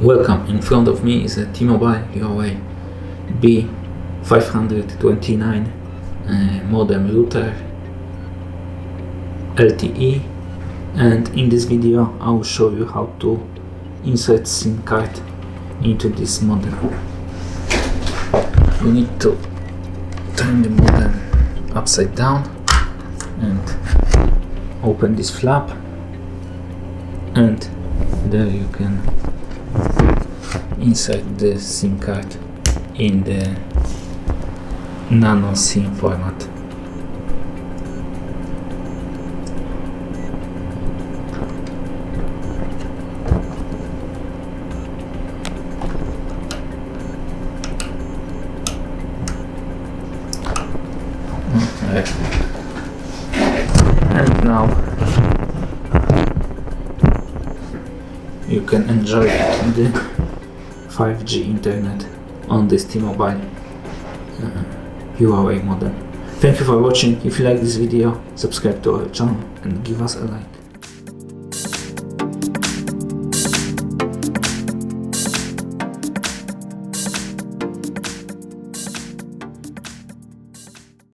Welcome. In front of me is a T-Mobile Huawei B529 modem router LTE, and in this video I will show you how to insert SIM card into this modem. You need to turn the modem upside down and open this flap, and there you can insert the SIM card in the nano SIM format. And now you can enjoy the 5G internet on this T-Mobile Huawei modem. Thank you for watching. If you like this video, subscribe to our channel and give us a like.